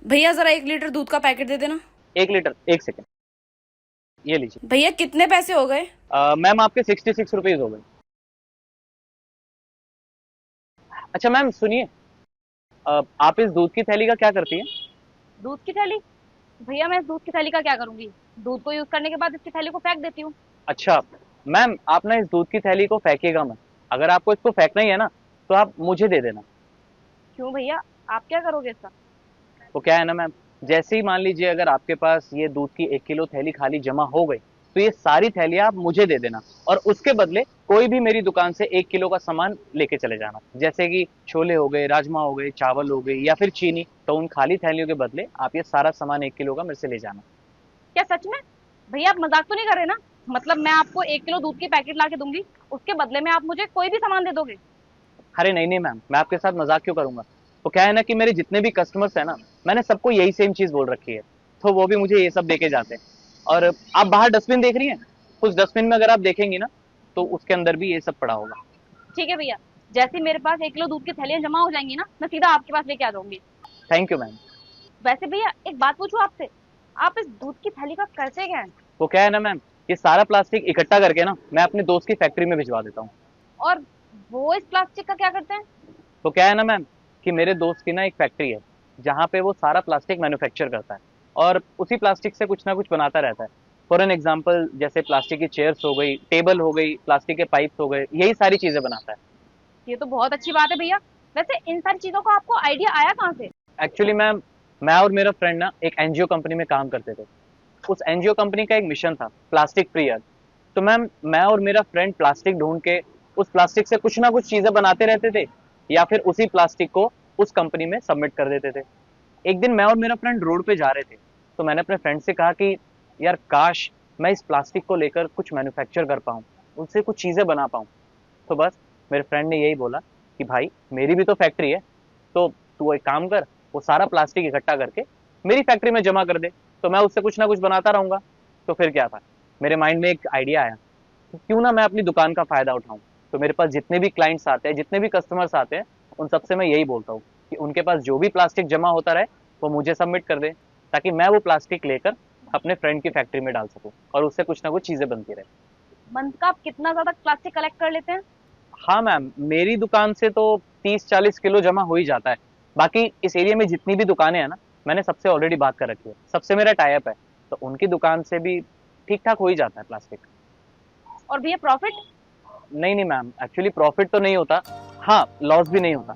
भैया जरा 1 लीटर दूध का पैकेट दे देना। 1 लीटर, एक सेकेंड, ये लीजिए। भैया कितने पैसे हो गए? मैम आपके 66 रुपीज हो गए। अच्छा मैम सुनिए, आप इस दूध की थैली का क्या करती हैं? दूध की थैली? भैया मैं इस दूध की थैली का क्या करूंगी? दूध को यूज करने के बाद इसकी थैली को फेंक देती हूँ। अच्छा मैम, आप ना इस दूध की थैली को फेंकिएगा मत। अगर आपको इसको फेंकना ही है ना, तो आप मुझे दे देना। क्यों भैया, आप क्या करोगे इसका? वो क्या है ना मैम, जैसे ही मान लीजिए अगर आपके पास ये दूध की 1 किलो थैली खाली जमा हो गई, तो ये सारी थैलियां आप मुझे दे देना, और उसके बदले कोई भी मेरी दुकान से 1 किलो का सामान लेके चले जाना, जैसे कि छोले हो गए, राजमा हो गए, चावल हो गए या फिर चीनी। तो उन खाली थैलियों के बदले आप ये सारा सामान 1 किलो का मेरे से ले जाना। क्या सच में? भैया आप मजाक तो नहीं कर रहे ना? मतलब मैं आपको 1 किलो दूध की पैकेट ला के दूंगी, उसके बदले में आप मुझे कोई भी सामान दे दोगे? अरे नहीं नहीं मैम, मैं आपके साथ मजाक क्यों करूंगा। तो क्या है ना कि मेरे जितने भी कस्टमर्स हैं ना, मैंने सबको यही सेम चीज बोल रखी है, तो वो भी मुझे ये सब देके जाते हैं। और आप बाहर डस्टबिन देख रही हैं, उस डस्टबिन में अगर आप देखेंगी ना, तो उसके अंदर भी ये सब पड़ा होगा। ठीक है भैया, जैसे ही मेरे पास 1 किलो दूध की थैलियां जमा हो जाएंगी ना, मैं सीधा आपके पास लेके आ जाऊंगी। Thank you ma'am. वैसे भैया एक बात पूछूं आपसे, आप इस दूध की थैली का करते क्या है? वो क्या है ना मैम, ये सारा प्लास्टिक इकट्ठा करके ना मैं अपने दोस्त की फैक्ट्री में भिजवा देता हूँ। और वो इस प्लास्टिक का क्या करते हैं? तो क्या है ना मैम, कि मेरे दोस्त की ना एक फैक्ट्री है, जहाँ पे वो सारा प्लास्टिक मैन्युफैक्चर करता है, और उसी प्लास्टिक से कुछ ना कुछ बनाता रहता है। फॉर एन एग्जाम्पल, जैसे प्लास्टिक की चेयर्स हो गई, टेबल हो गई, प्लास्टिक के पाइप्स हो गए, यही सारी चीजें बनाता है। ये तो बहुत अच्छी बात है भैया। वैसे इन सारी चीजों का आपको आइडिया आया कहाँ से? एक्चुअली मैम, मैं और मेरा फ्रेंड ना एक एनजीओ कंपनी में काम करते थे। उस एनजीओ कंपनी का एक मिशन था, प्लास्टिक फ्री अर्थ। तो मैम, मैं और मेरा फ्रेंड प्लास्टिक ढूंढ के उस प्लास्टिक से कुछ ना कुछ चीजें बनाते रहते थे, या फिर उसी प्लास्टिक को उस कंपनी में सबमिट कर देते थे। एक दिन मैं और मेरा फ्रेंड रोड पे जा रहे थे, तो मैंने अपने फ्रेंड से कहा कि यार काश मैं इस प्लास्टिक को लेकर कुछ मैन्युफैक्चर कर पाऊँ, उससे कुछ चीजें बना पाऊँ। तो बस मेरे फ्रेंड ने यही बोला कि भाई मेरी भी तो फैक्ट्री है, तो तू एक काम कर, वो सारा प्लास्टिक इकट्ठा करके मेरी फैक्ट्री में जमा कर दे, तो मैं उससे कुछ ना कुछ बनाता रहूंगा। तो फिर क्या था, मेरे माइंड में एक आइडिया आया कि क्यों ना मैं अपनी दुकान का फायदा उठाऊं। तो मेरे पास जितने भी क्लाइंट्स आते हैं, जितने भी कस्टमर्स आते हैं, उन सबसे मैं यही बोलता हूँ कि उनके पास जो भी प्लास्टिक जमा होता रहे, वो मुझे सबमिट कर दे, ताकि मैं वो प्लास्टिक लेकर अपने फ्रेंड की फैक्ट्री में डाल सकूं, और उससे कुछ ना कुछ चीजें बनती रहे। मंथ का आप कितना ज्यादा प्लास्टिक कलेक्ट कर लेते हैं? हाँ मैम, मेरी दुकान से तो 30-40 किलो जमा हो ही जाता है। बाकी इस एरिया में जितनी भी दुकानें हैं ना, मैंने सबसे ऑलरेडी बात कर रखी है, सबसे मेरा टाई अप है, तो उनकी दुकान से भी ठीक ठाक हो ही जाता है प्लास्टिक। और भैया प्रॉफिट? नहीं नहीं मैम, एक्चुअली प्रॉफिट तो नहीं होता, हाँ लॉस भी नहीं होता।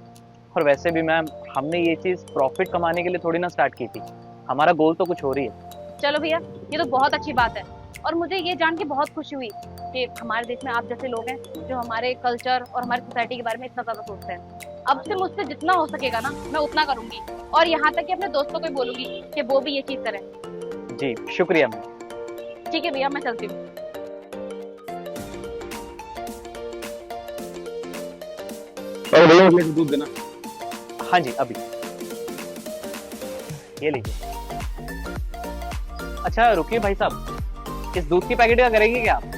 और वैसे भी मैम, हमने ये चीज़ प्रॉफिट कमाने के लिए थोड़ी ना स्टार्ट की थी, हमारा गोल तो कुछ और ही है। चलो भैया, ये तो बहुत अच्छी बात है। और मुझे ये जान के बहुत खुशी हुई कि हमारे देश में आप जैसे लोग हैं जो हमारे कल्चर और हमारी सोसाइटी के बारे में इतना ज्यादा सोचते हैं। अब से मुझसे जितना हो सकेगा ना, मैं उतना करूंगी, और यहाँ तक कि अपने दोस्तों को भी बोलूंगी कि वो भी ये चीज करें। जी शुक्रिया मैम। ठीक है भैया, मैं चलती हूँ। और भैया मुझे दूध देना। हाँ जी, अभी ये लीजिए। अच्छा रुकिए भाई साहब, इस दूध की पैकेट का करेंगे क्या आप?